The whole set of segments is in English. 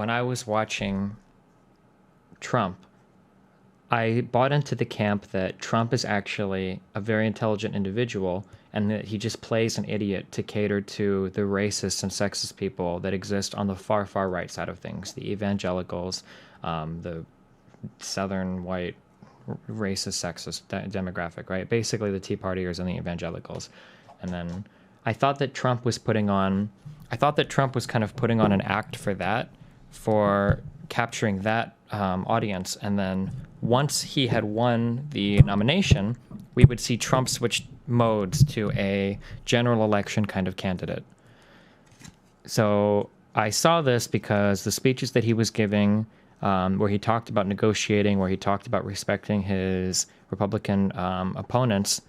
when I was watching Trump, I bought into the camp that Trump is actually a very intelligent individual and that he just plays an idiot to cater to the racist and sexist people that exist on the far, far right side of things, the evangelicals, the southern white racist sexist demographic, right? Basically the Tea Partiers and the evangelicals. And then I thought that Trump was kind of putting on an act for that, for capturing that audience. And then once he had won the nomination, we would see Trump switch modes to a general election kind of candidate. So I saw this because the speeches that he was giving, where he talked about negotiating, where he talked about respecting his Republican opponents,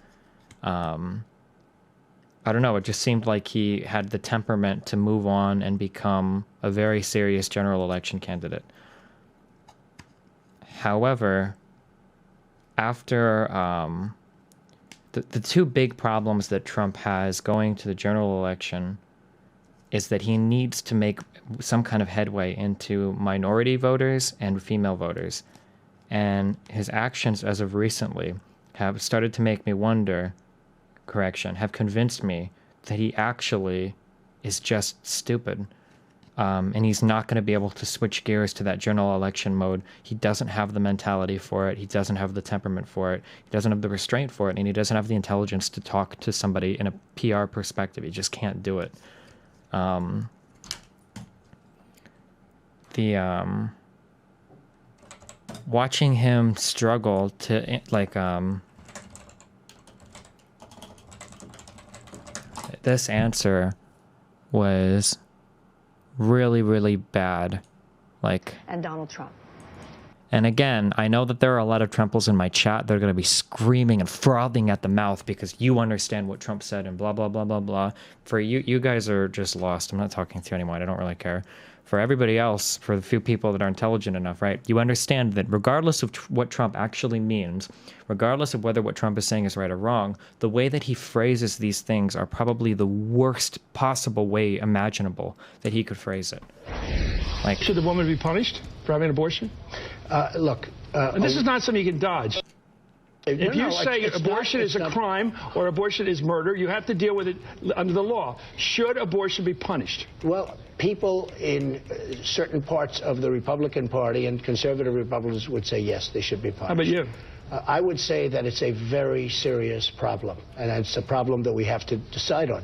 I don't know, it just seemed like he had the temperament to move on and become a very serious general election candidate. However, after the two big problems that Trump has going to the general election is that he needs to make some kind of headway into minority voters and female voters. And his actions as of recently have started to make me wonder, have convinced me that he actually is just stupid. And he's not going to be able to switch gears to that general election mode. He doesn't have the mentality for it. He doesn't have the temperament for it. He doesn't have the restraint for it. And he doesn't have the intelligence to talk to somebody in a PR perspective. He just can't do it. Watching him struggle to, this answer was really, really bad. And Donald Trump. And again, I know that there are a lot of Trumples in my chat that are going to be screaming and frothing at the mouth because you understand what Trump said and blah, blah, blah, blah, blah. For you guys are just lost. I'm not talking to you anymore. I don't really care. For everybody else, for the few people that are intelligent enough, right? You understand that regardless of what Trump actually means, regardless of whether what Trump is saying is right or wrong, the way that he phrases these things are probably the worst possible way imaginable that he could phrase it. Should the woman be punished for having an abortion? Look, this is not something you can dodge. If you say abortion is a crime or abortion is murder, you have to deal with it under the law. Should abortion be punished? Well, people in certain parts of the Republican Party and conservative Republicans would say, yes, they should be punished. How about you? I would say that it's a very serious problem, and it's a problem that we have to decide on.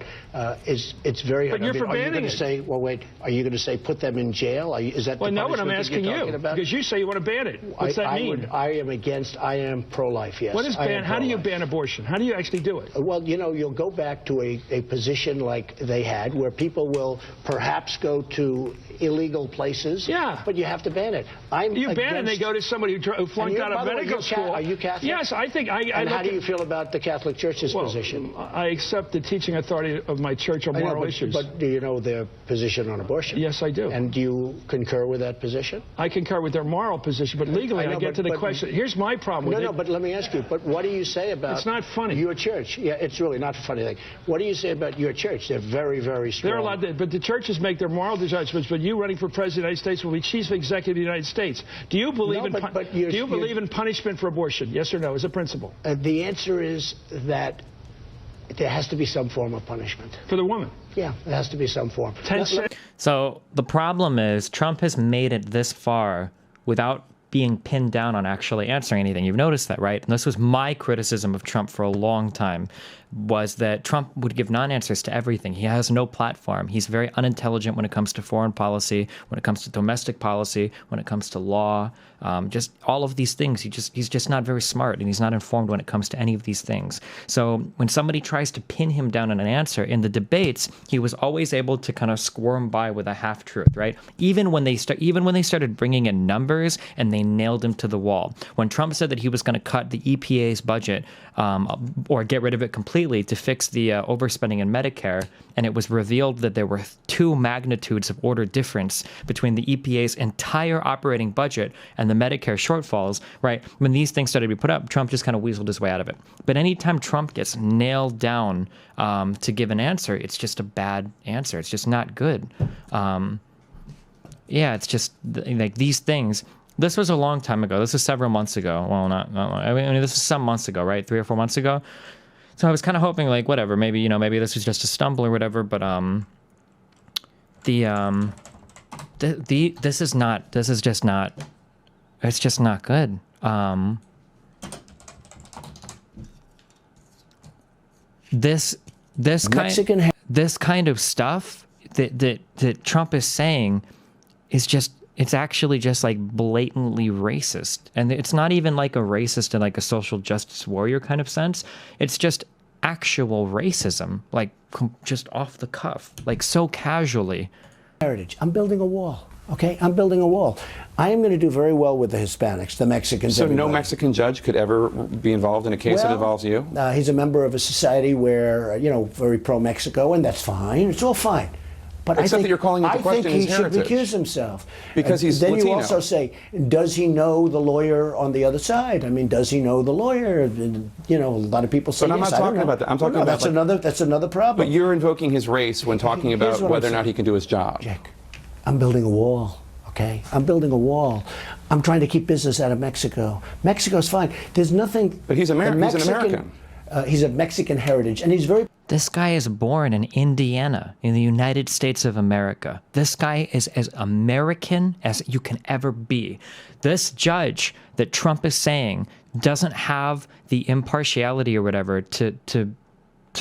It's very hard. But you're for banning it. Are you going to say, well, wait, are you going to say put them in jail? Is that well, the no, what I'm asking you because you say you want to ban it. What's that mean? I am pro-life, yes. What is ban? How do you ban abortion? How do you actually do it? Well, you'll go back to a position like they had where people will perhaps go to illegal places. Yeah. But you have to ban it. You ban it and they go to somebody who flunked out of medical school. Are you Catholic? Yes, I think And how do you feel about the Catholic Church's position? I accept the teaching authority of my church on moral issues. But do you know their position on abortion? Yes, I do. And do you concur with that position? I concur with their moral position, but legally I get to the question. Here's my problem with it. No, but let me ask you, but what do you say about It's not funny. Your church? Yeah, it's really not a funny thing. What do you say about your church? They're very, very strong. They're allowed to, but the churches make their moral judgments, but you running for president of the United States will be chief executive of the United States. Do you believe believe in punishment for abortion? Yes or no, as a principle? The answer is that there has to be some form of punishment. For the woman? Yeah, there has to be some form. So the problem is Trump has made it this far without being pinned down on actually answering anything. You've noticed that, right? And this was my criticism of Trump for a long time, was that Trump would give non-answers to everything. He has no platform. He's very unintelligent when it comes to foreign policy, when it comes to domestic policy, when it comes to law, just all of these things. He's just not very smart, and he's not informed when it comes to any of these things. So when somebody tries to pin him down on an answer in the debates, he was always able to kind of squirm by with a half-truth, right? Even when they started bringing in numbers and they nailed him to the wall. When Trump said that he was going to cut the EPA's budget or get rid of it completely to fix the overspending in Medicare, and it was revealed that there were 2 magnitudes of order difference between the EPA's entire operating budget and the Medicare shortfalls, right? When these things started to be put up, Trump just kind of weaseled his way out of it. But anytime Trump gets nailed down to give an answer, it's just a bad answer. It's just not good. yeah, it's just like these things. This was a long time ago. This was several months ago. Well, not long. I mean, this was some months ago, right? 3 or 4 months ago. So I was kind of hoping, like, whatever, maybe, you know, maybe this was just a stumble or whatever. But this is just not. It's just not good. This kind of stuff that Trump is saying is just, it's actually just like blatantly racist. And it's not even like a racist in like a social justice warrior kind of sense. It's just actual racism, like just off the cuff, like so casually. Heritage. I'm building a wall. Okay, I'm building a wall. I am going to do very well with the Hispanics, the Mexicans. So everybody. no Mexican judge could ever be involved in a case that involves you? He's a member of a society where, you know, very pro-Mexico, and that's fine. It's all fine. But Except that you're calling into question his heritage. I think he should recuse himself. Because he's then Latino. You also say, does he know the lawyer on the other side? I mean, does he know the lawyer? You know, a lot of people say But I'm yes. not talking about that. I'm talking about that's another problem. But you're invoking his race when talking about whether or not he can do his job. Jake, I'm building a wall. Okay, I'm building a wall. I'm trying to keep business out of Mexico. Mexico's fine. There's nothing. But he's American. He's an American. He's of Mexican heritage, and he's very. This guy is born in Indiana, in the United States of America. This guy is as American as you can ever be. This judge that Trump is saying doesn't have the impartiality or whatever to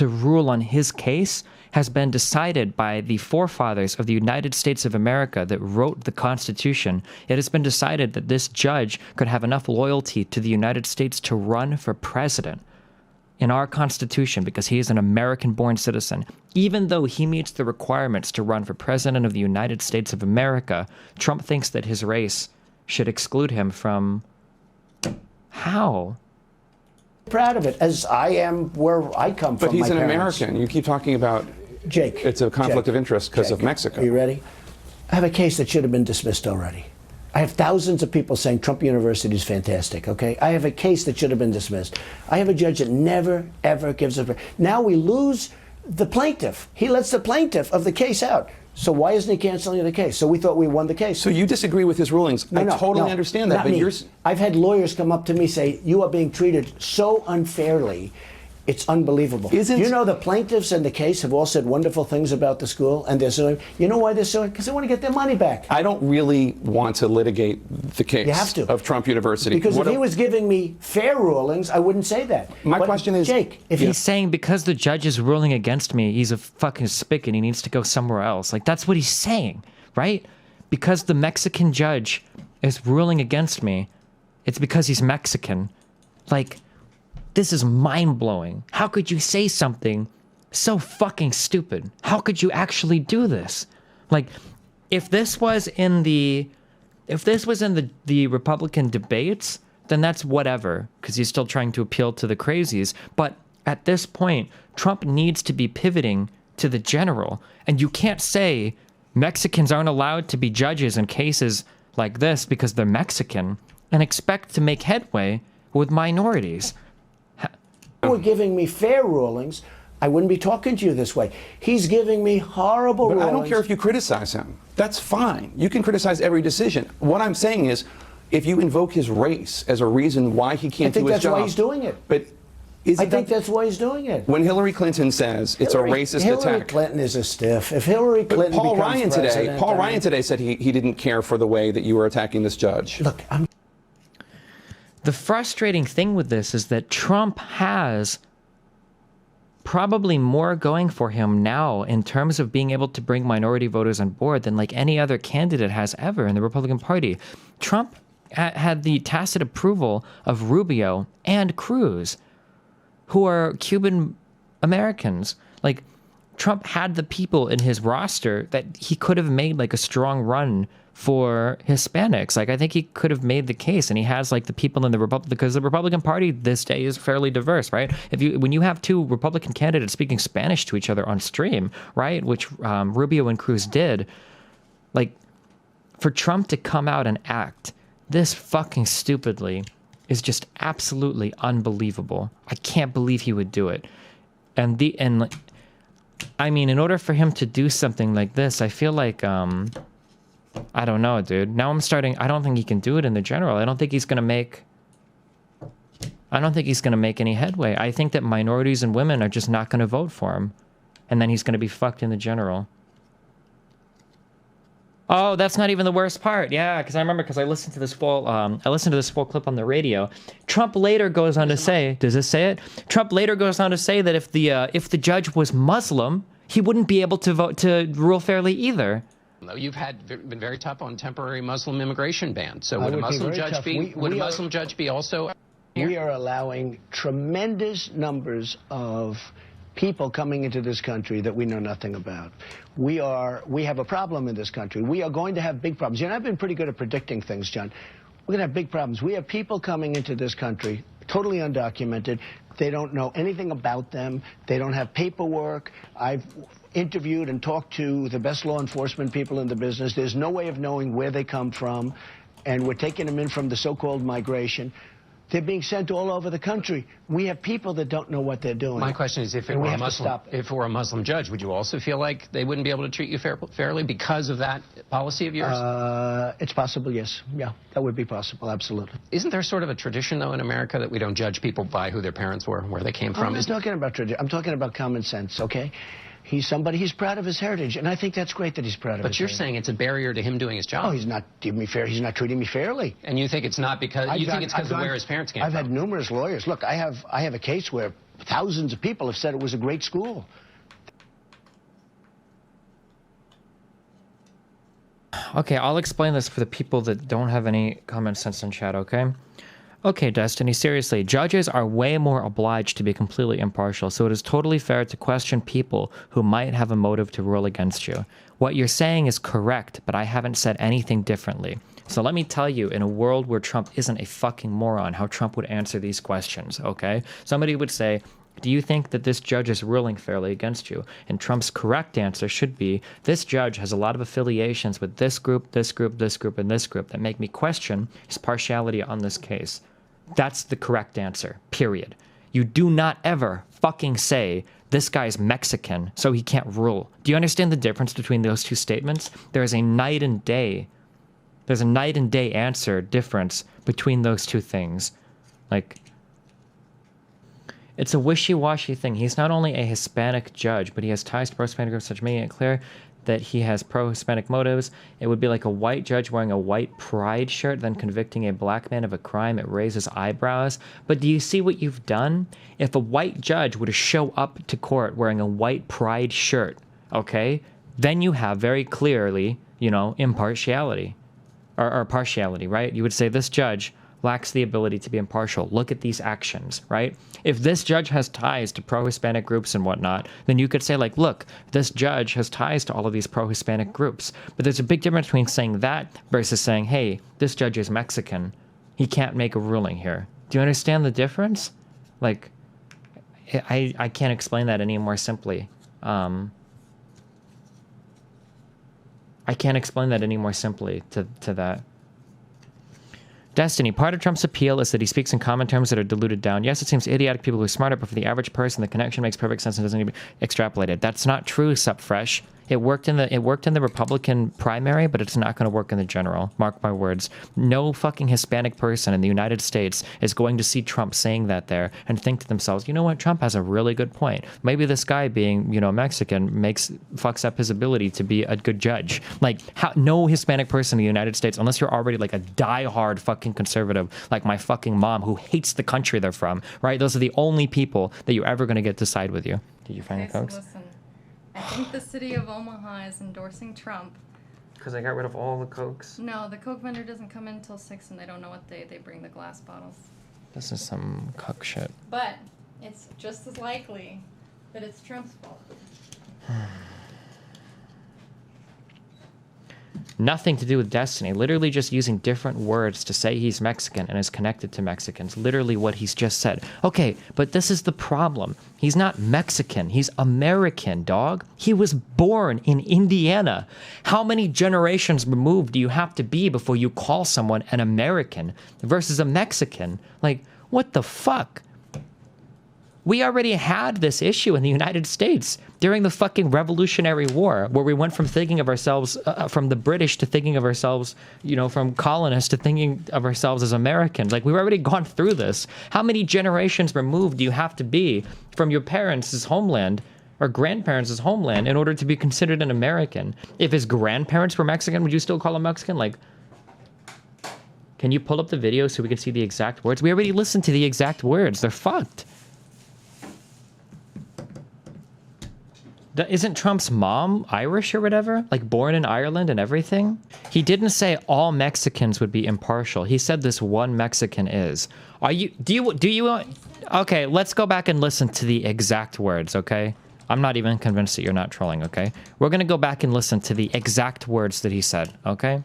rule on his case has been decided by the forefathers of the United States of America that wrote the Constitution. It has been decided that this judge could have enough loyalty to the United States to run for president in our Constitution because he is an American-born citizen. Even though he meets the requirements to run for president of the United States of America, Trump thinks that his race should exclude him from... How? Proud of it, as I am where I come from. But he's an American. You keep talking about Jake. It's a conflict of interest because of Mexico. Are you ready? I have a case that should have been dismissed already. I have thousands of people saying Trump University is fantastic, okay? I have a case that should have been dismissed. I have a judge that never, ever gives a... Now we lose the plaintiff. He lets the plaintiff of the case out. So why isn't he canceling the case? So we thought we won the case. So you didisagree with his rulings. I totally understand that, but you're... I've had lawyers come up to me say, you are being treated so unfairly. It's unbelievable. You know the plaintiffs in the case have all said wonderful things about the school, and they're suing. You know why they're suing? Because they want to get their money back. I don't really want to litigate the case of Trump University. Because if he was giving me fair rulings, I wouldn't say that. My question is... Jake, if he's saying because the judge is ruling against me, he's a fucking spick and he needs to go somewhere else. Like, that's what he's saying, right? Because the Mexican judge is ruling against me, it's because he's Mexican. Like... This is mind-blowing. How could you say something so fucking stupid? How could you actually do this? Like, if this was in the Republican debates, then that's whatever, because he's still trying to appeal to the crazies. But at this point, Trump needs to be pivoting to the general. And you can't say Mexicans aren't allowed to be judges in cases like this because they're Mexican and expect to make headway with minorities. If you were giving me fair rulings, I wouldn't be talking to you this way. He's giving me horrible rulings. I don't care if you criticize him. That's fine. You can criticize every decision. What I'm saying is, if you invoke his race as a reason why he can't do his job... I think that's why he's doing it. But I think that's why he's doing it. When Hillary Clinton says it's a racist attack... Hillary Clinton is a stiff. If Hillary Clinton Paul becomes president... Paul Ryan today said he didn't care for the way that you were attacking this judge. Look, The frustrating thing with this is that Trump has probably more going for him now in terms of being able to bring minority voters on board than like any other candidate has ever in the Republican Party. Trump had the tacit approval of Rubio and Cruz, who are Cuban Americans. Like, Trump had the people in his roster that he could have made like a strong run for Hispanics. Like, I think he could have made the case, and he has like the people in the because the Republican Party this day is fairly diverse, right? When you have two Republican candidates speaking Spanish to each other on stream, right, which Rubio and Cruz did, like, for Trump to come out and act this fucking stupidly is just absolutely unbelievable. I can't believe he would do it. I mean, in order for him to do something like this, I feel like I don't know, dude. Now I'm starting... I don't think he can do it in the general. I don't think he's going to make... I don't think he's going to make any headway. I think that minorities and women are just not going to vote for him. And then he's going to be fucked in the general. Oh, that's not even the worst part. Yeah, because I remember, because I listened to this full clip on the radio. Trump later goes on to say, does this say it? Trump later goes on to say that if the judge was Muslim, he wouldn't be able to rule fairly either. You've been very tough on temporary Muslim immigration ban. So would a Muslim judge be? Would a Muslim judge be also? We are allowing tremendous numbers of people coming into this country that we know nothing about. We have a problem in this country. We are going to have big problems. You know, I've been pretty good at predicting things, John. We're going to have big problems. We have people coming into this country, totally undocumented. They don't know anything about them. They don't have paperwork. I've interviewed and talked to the best law enforcement people in the business. There's no way of knowing where they come from, and we're taking them in from the so-called migration. They're being sent all over the country. We have people that don't know what they're doing. My question is, if it were a Muslim judge, would you also feel like they wouldn't be able to treat you fairly because of that policy of yours? It's possible, yes. Yeah, that would be possible, absolutely. Isn't there sort of a tradition, though, in America that we don't judge people by who their parents were, where they came from? I'm not talking about tradition. I'm talking about common sense, okay? He's somebody, he's proud of his heritage, and I think that's great that he's proud of his heritage. But you're saying it's a barrier to him doing his job. Oh, he's not giving me fair. He's not treating me fairly. And you think it's not because it's because of where his parents came from? I've had numerous lawyers. Look, I have a case where thousands of people have said it was a great school. Okay, I'll explain this for the people that don't have any common sense in chat, okay? Okay, Destiny, seriously, judges are way more obliged to be completely impartial, so it is totally fair to question people who might have a motive to rule against you. What you're saying is correct, but I haven't said anything differently. So let me tell you, in a world where Trump isn't a fucking moron, how Trump would answer these questions, okay? Somebody would say, do you think that this judge is ruling fairly against you? And Trump's correct answer should be, this judge has a lot of affiliations with this group, this group, this group, and this group that make me question his partiality on this case. That's the correct answer, period. You do not ever fucking say, this guy's Mexican, so he can't rule. Do you understand the difference between those two statements? There is a night and day. There's a night and day answer difference between those two things. Like, it's a wishy-washy thing. He's not only a Hispanic judge, but he has ties to pro-Hispanic groups, such making it clear that he has pro-Hispanic motives. It would be like a white judge wearing a white pride shirt, then convicting a black man of a crime. It raises eyebrows. But do you see what you've done? If a white judge were to show up to court wearing a white pride shirt, okay, then you have very clearly, you know, impartiality or partiality, right? You would say this judge lacks the ability to be impartial. Look at these actions, right? If this judge has ties to pro-Hispanic groups and whatnot, then you could say, like, look, this judge has ties to all of these pro-Hispanic groups. But there's a big difference between saying that versus saying, hey, this judge is Mexican. He can't make a ruling here. Do you understand the difference? Like, I can't explain that any more simply. I can't explain that any more simply to that. Destiny, part of Trump's appeal is that he speaks in common terms that are diluted down. Yes, it seems idiotic people who are smarter, but for the average person, the connection makes perfect sense and doesn't need to be extrapolated. That's not true, Supfresh. It worked in the Republican primary, but it's not going to work in the general. Mark my words. No fucking Hispanic person in the United States is going to see Trump saying that there and think to themselves, you know what, Trump has a really good point. Maybe this guy being, you know, Mexican fucks up his ability to be a good judge. Like, no Hispanic person in the United States, unless you're already like a diehard fucking conservative, like my fucking mom who hates the country they're from, right? Those are the only people that you're ever going to get to side with you. Did you find the Cokes? So listen. I think the city of Omaha is endorsing Trump. Because I got rid of all the Cokes? No, the Coke vendor doesn't come in until 6 and they don't know what day they bring the glass bottles. This is some cuck shit. But it's just as likely that it's Trump's fault. Nothing to do with Destiny. Literally just using different words to say he's Mexican and is connected to Mexicans. Literally what he's just said. Okay, but this is the problem. He's not Mexican. He's American, dog. He was born in Indiana. How many generations removed do you have to be before you call someone an American versus a Mexican? Like, what the fuck? We already had this issue in the United States during the fucking Revolutionary War, where we went from thinking of ourselves, from the British to thinking of ourselves, you know, from colonists to thinking of ourselves as Americans. Like, we've already gone through this. How many generations removed do you have to be from your parents' homeland or grandparents' homeland in order to be considered an American? If his grandparents were Mexican, would you still call him Mexican? Like, can you pull up the video so we can see the exact words? We already listened to the exact words. They're fucked. Isn't Trump's mom Irish or whatever? Like, born in Ireland and everything? He didn't say all Mexicans would be impartial. He said this one Mexican is. Do you okay, let's go back and listen to the exact words, okay? I'm not even convinced that you're not trolling, okay? We're gonna go back and listen to the exact words that he said, okay?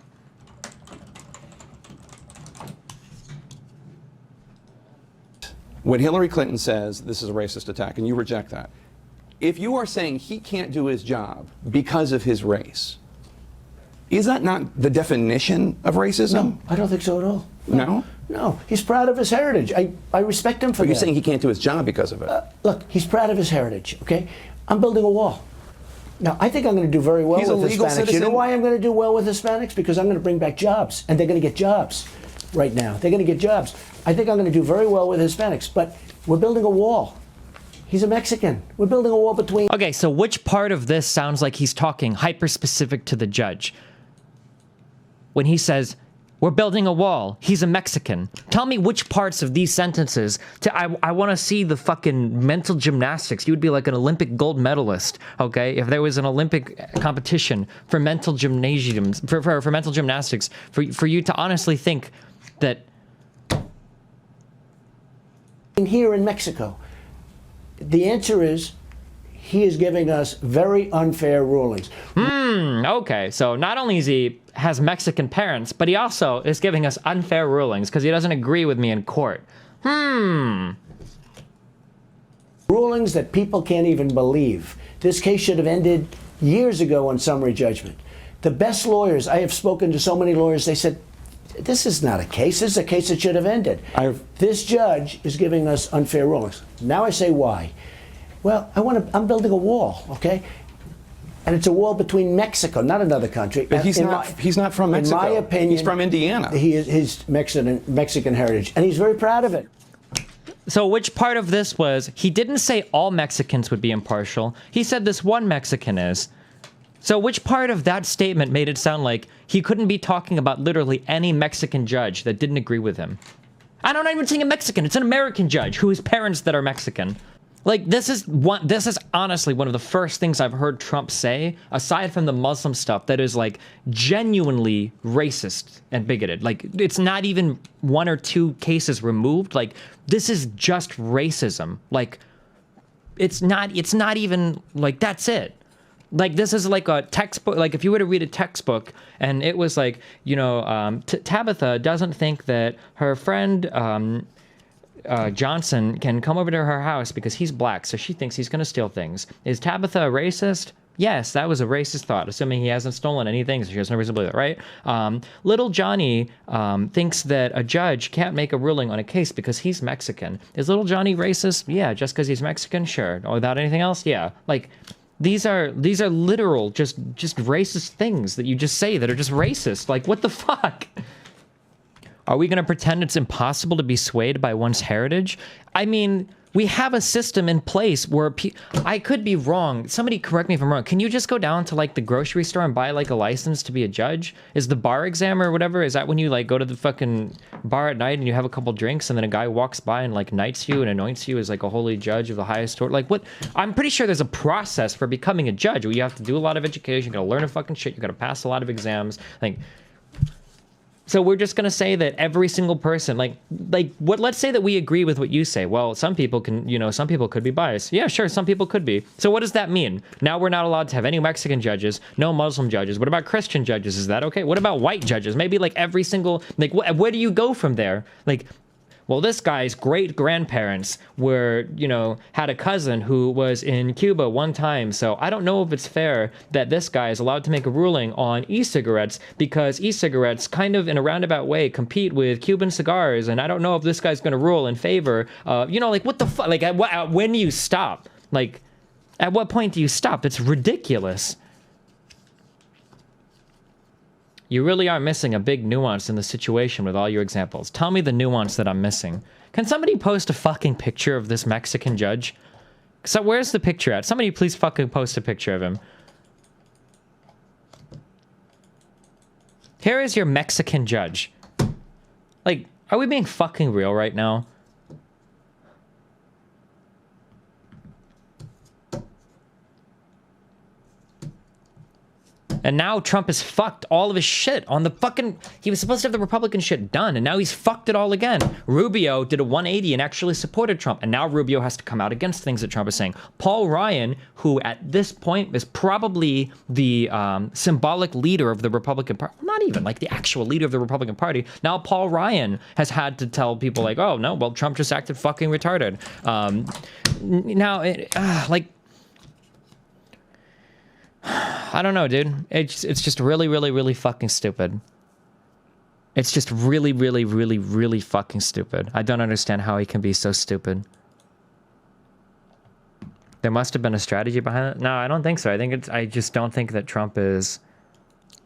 When Hillary Clinton says this is a racist attack, and you reject that, if you are saying he can't do his job because of his race, is that not the definition of racism? No, I don't think so at all. No? No, he's proud of his heritage. I respect him for that. But you're saying he can't do his job because of it. Look, he's proud of his heritage, okay? I'm building a wall. Now, I think I'm going to do very well with Hispanics. Citizen. You know why I'm going to do well with Hispanics? Because I'm going to bring back jobs, and they're going to get jobs right now. They're going to get jobs. I think I'm going to do very well with Hispanics, but we're building a wall. He's a Mexican. We're building a wall between... Okay, so which part of this sounds like he's talking hyper-specific to the judge? When he says, we're building a wall, he's a Mexican. Tell me which parts of these sentences... I want to see the fucking mental gymnastics. You would be like an Olympic gold medalist, okay? If there was an Olympic competition for mental gymnasiums, for mental gymnastics, for you to honestly think that... Here in Mexico. The answer is, he is giving us very unfair rulings. Okay, so not only is he has Mexican parents, but he also is giving us unfair rulings because he doesn't agree with me in court. Rulings that people can't even believe. This case should have ended years ago on summary judgment. The best lawyers, I have spoken to so many lawyers, they said, this is not a case. This is a case that should have ended. This judge is giving us unfair rulings. Now I say why. Well, I'm building a wall, okay? And it's a wall between Mexico, not another country. But he's not from Mexico. In my opinion, he's from Indiana. He is his Mexican heritage, and he's very proud of it. So which part of this was, he didn't say all Mexicans would be impartial. He said this one Mexican is. So which part of that statement made it sound like he couldn't be talking about literally any Mexican judge that didn't agree with him? I'm not even saying a Mexican. It's an American judge who has parents that are Mexican. Like, this is honestly one of the first things I've heard Trump say, aside from the Muslim stuff, that is, like, genuinely racist and bigoted. Like, it's not even one or two cases removed. Like, this is just racism. Like, it's not even, like, that's it. Like, this is like a textbook. Like, if you were to read a textbook and it was like, you know, Tabitha doesn't think that her friend Johnson can come over to her house because he's black, so she thinks he's going to steal things. Is Tabitha a racist? Yes, that was a racist thought, assuming he hasn't stolen anything, so she has no reason to believe it, right? Little Johnny thinks that a judge can't make a ruling on a case because he's Mexican. Is Little Johnny racist? Yeah, just because he's Mexican? Sure. Or without anything else? Yeah. Like... These are literal just racist things that you just say that are just racist. Like, what the fuck? Are we going to pretend it's impossible to be swayed by one's heritage? I mean, we have a system in place where I could be wrong. Somebody correct me if I'm wrong. Can you just go down to, like, the grocery store and buy, like, a license to be a judge? Is the bar exam or whatever, is that when you, like, go to the fucking bar at night and you have a couple drinks and then a guy walks by and, like, knights you and anoints you as, like, a holy judge of the highest order? Like, what? I'm pretty sure there's a process for becoming a judge where you have to do a lot of education, you gotta learn a fucking shit, you gotta pass a lot of exams, like... So we're just going to say that every single person, like what, let's say that we agree with what you say. Well, some people can, you know, some people could be biased. Yeah, sure, some people could be. So what does that mean? Now we're not allowed to have any Mexican judges, no Muslim judges. What about Christian judges? Is that okay? What about white judges? Maybe like every single, like where do you go from there? Like, well, this guy's great grandparents were, you know, had a cousin who was in Cuba one time. So I don't know if it's fair that this guy is allowed to make a ruling on e-cigarettes because e-cigarettes kind of in a roundabout way compete with Cuban cigars. And I don't know if this guy's going to rule in favor of, you know, like what the fuck, like when do you stop? Like at what point do you stop? It's ridiculous. You really are missing a big nuance in the situation with all your examples. Tell me the nuance that I'm missing. Can somebody post a fucking picture of this Mexican judge? So where's the picture at? Somebody please fucking post a picture of him. Here is your Mexican judge. Like, are we being fucking real right now? And now Trump has fucked all of his shit on the fucking... He was supposed to have the Republican shit done, and now he's fucked it all again. Rubio did a 180 and actually supported Trump, and now Rubio has to come out against things that Trump is saying. Paul Ryan, who at this point is probably the symbolic leader of the Republican Party, not even, like the actual leader of the Republican Party, now Paul Ryan has had to tell people like, oh, no, well, Trump just acted fucking retarded. Like... I don't know, dude. It's just really, really, really fucking stupid. It's just really, really, really, really fucking stupid. I don't understand how he can be so stupid. There must have been a strategy behind it. No, I don't think so. I just don't think that Trump is...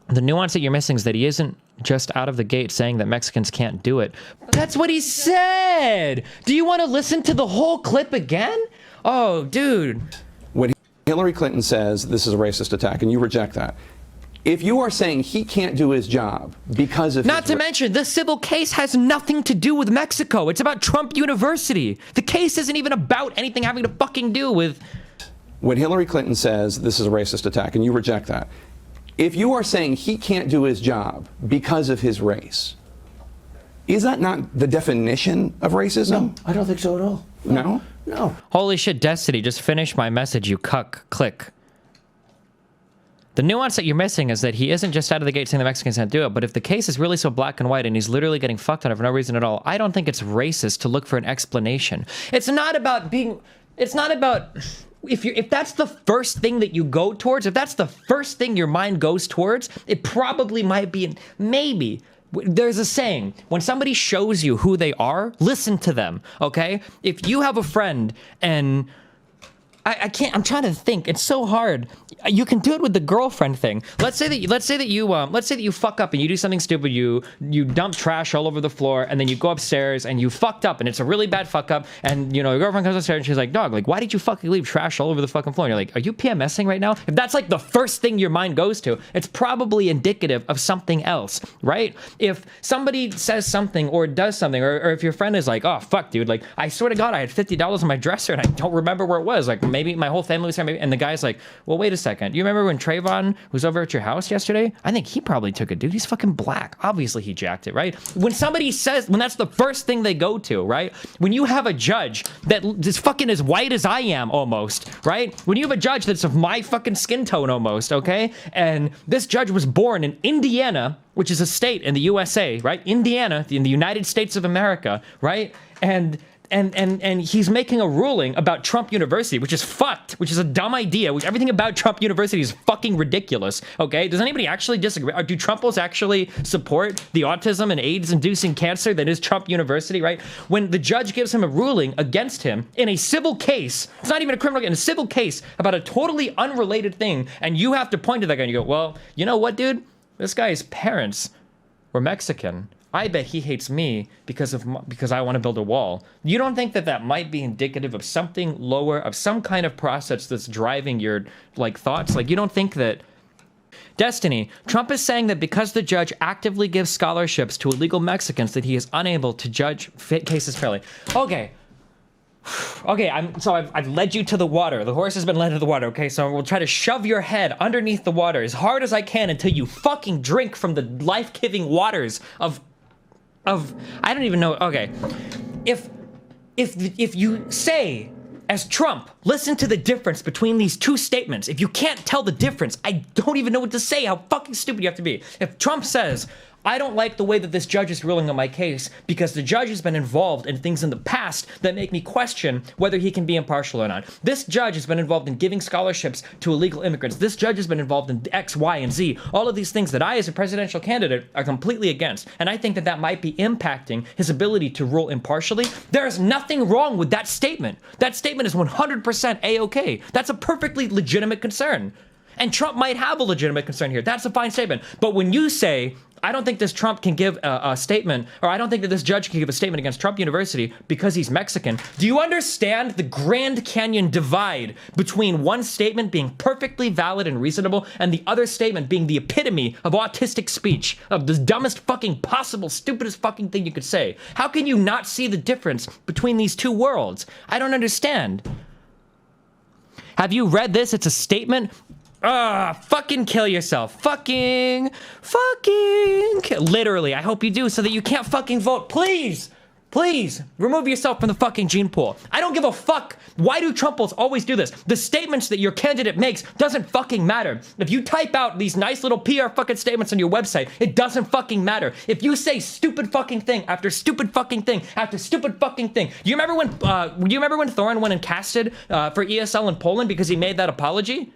The nuance that you're missing is that he isn't just out of the gate saying that Mexicans can't do it. That's what he said! Do you want to listen to the whole clip again? Oh, dude. Hillary Clinton says this is a racist attack, and you reject that. If you are saying he can't do his job because of Not to mention, the civil case has nothing to do with Mexico. It's about Trump University. The case isn't even about anything having to fucking do with... When Hillary Clinton says this is a racist attack, and you reject that, if you are saying he can't do his job because of his race, is that not the definition of racism? No, I don't think so at all. No? No. Holy shit, Destiny, just finish my message, you cuck. Click. The nuance that you're missing is that he isn't just out of the gate saying the Mexicans can't do it, but if the case is really so black and white and he's literally getting fucked on it for no reason at all, I don't think it's racist to look for an explanation. It's not about being... It's not about... If that's the first thing that you go towards, if that's the first thing your mind goes towards, it probably might be... Maybe... There's a saying, when somebody shows you who they are, listen to them, okay? If you have a friend and... I can't, I'm trying to think, it's so hard. You can do it with the girlfriend thing. Let's say that you fuck up and you do something stupid, you dump trash all over the floor, and then you go upstairs and you fucked up, and it's a really bad fuck up, and you know, your girlfriend comes upstairs and she's like, dog, like, why did you fucking leave trash all over the fucking floor? And you're like, are you PMSing right now? If that's like the first thing your mind goes to, it's probably indicative of something else, right? If somebody says something or does something, or if your friend is like, oh, fuck, dude, like, I swear to God, I had $50 in my dresser and I don't remember where it was, like, maybe my whole family was here, maybe, and the guy's like, well, wait a second. You remember when Trayvon was over at your house yesterday? I think he probably took it, dude. He's fucking black. Obviously he jacked it, right? When somebody says, when that's the first thing they go to, right? When you have a judge that is fucking as white as I am almost, right? When you have a judge that's of my fucking skin tone almost, okay? And this judge was born in Indiana, which is a state in the USA, right? Indiana, in the United States of America, right? And he's making a ruling about Trump University, which is fucked, which is a dumb idea, which everything about Trump University is fucking ridiculous, okay? Does anybody actually disagree? Or do Trumpos actually support the autism and AIDS-inducing cancer that is Trump University, right? When the judge gives him a ruling against him in a civil case, it's not even a criminal case, in a civil case about a totally unrelated thing, and you have to point to that guy and you go, well, you know what, dude? This guy's parents were Mexican. I bet he hates me because I want to build a wall. You don't think that that might be indicative of something lower, of some kind of process that's driving your, like, thoughts? Like, you don't think that... Destiny, Trump is saying that because the judge actively gives scholarships to illegal Mexicans that he is unable to judge cases fairly. Okay. Okay, I've led you to the water. The horse has been led to the water, okay? So we'll try to shove your head underneath the water as hard as I can until you fucking drink from the life-giving waters of I don't even know. Okay, if you say, as Trump, listen to the difference between these two statements. If you can't tell the difference, I don't even know what to say. How fucking stupid you have to be. If Trump says, I don't like the way that this judge is ruling on my case because the judge has been involved in things in the past that make me question whether he can be impartial or not. This judge has been involved in giving scholarships to illegal immigrants. This judge has been involved in X, Y, and Z. All of these things that I, as a presidential candidate, are completely against. And I think that that might be impacting his ability to rule impartially. There is nothing wrong with that statement. That statement is 100% A-okay. That's a perfectly legitimate concern. And Trump might have a legitimate concern here. That's a fine statement. But when you say, I don't think this Trump can give a statement, or I don't think that this judge can give a statement against Trump University because he's Mexican, do you understand the Grand Canyon divide between one statement being perfectly valid and reasonable and the other statement being the epitome of autistic speech, of the dumbest fucking possible, stupidest fucking thing you could say? How can you not see the difference between these two worlds? I don't understand. Have you read this? It's a statement. Fucking kill yourself. Fucking kill. Literally, I hope you do so that you can't fucking vote. Please, remove yourself from the fucking gene pool. I don't give a fuck. Why do Trumples always do this? The statements that your candidate makes doesn't fucking matter. If you type out these nice little PR fucking statements on your website, it doesn't fucking matter. If you say stupid fucking thing after stupid fucking thing after stupid fucking thing. Do you remember when Thorin went and casted for ESL in Poland because he made that apology?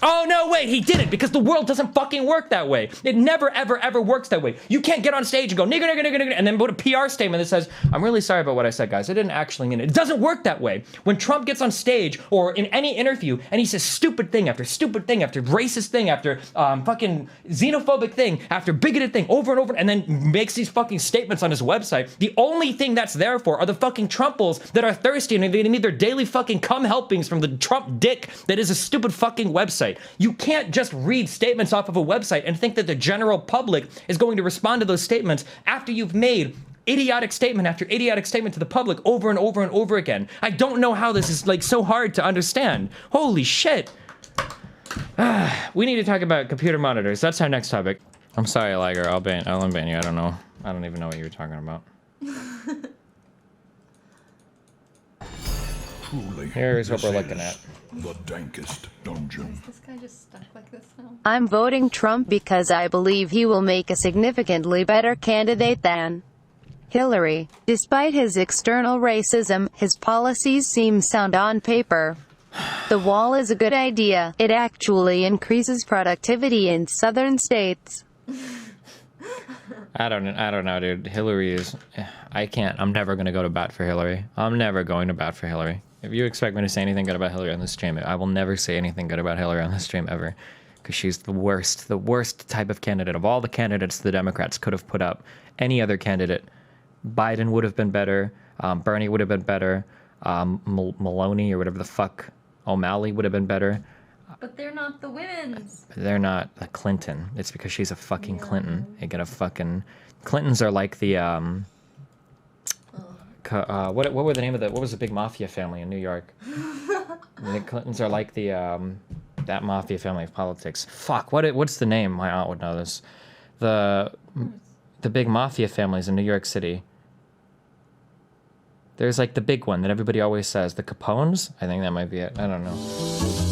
Oh, no, wait, he didn't, because the world doesn't fucking work that way. It never, ever, ever works that way. You can't get on stage and go, nigger, nigger, nigger, nigger, and then put a PR statement that says, I'm really sorry about what I said, guys. I didn't actually mean it. It doesn't work that way. When Trump gets on stage or in any interview and he says stupid thing after racist thing, after fucking xenophobic thing, after bigoted thing, over and over, and then makes these fucking statements on his website, the only thing that's there for are the fucking Trumples that are thirsty and they need their daily fucking cum helpings from the Trump dick that is a stupid fucking website. You can't just read statements off of a website and think that the general public is going to respond to those statements after you've made idiotic statement after idiotic statement to the public over and over and over again. I don't know how this is like so hard to understand. Holy shit. We need to talk about computer monitors. That's our next topic. I'm sorry, Liger. I'll unban you. I don't know. I don't even know what you were talking about. Here's what we're looking at. The dankest dungeon. Is this guy just stuck like this now? I'm voting Trump because I believe he will make a significantly better candidate than Hillary. Despite his external racism, his policies seem sound on paper. The wall is a good idea. It actually increases productivity in southern states. I don't know, dude. Hillary is... I'm never going to go to bat for Hillary. I'm never going to bat for Hillary. If you expect me to say anything good about Hillary on this stream, I will never say anything good about Hillary on this stream ever. Because she's the worst type of candidate. Of all the candidates the Democrats could have put up, any other candidate, Biden would have been better, Bernie would have been better, Maloney or whatever the fuck, O'Malley would have been better. But they're not the women's. They're not a Clinton. It's because she's a fucking Clinton. They get a fucking... Clintons are like the, what were the name of what was the big mafia family in New York? The Clintons are like the, that mafia family of politics. Fuck, what's the name? My aunt would know this. The big mafia families in New York City. There's like the big one that everybody always says. The Capones? I think that might be it. I don't know.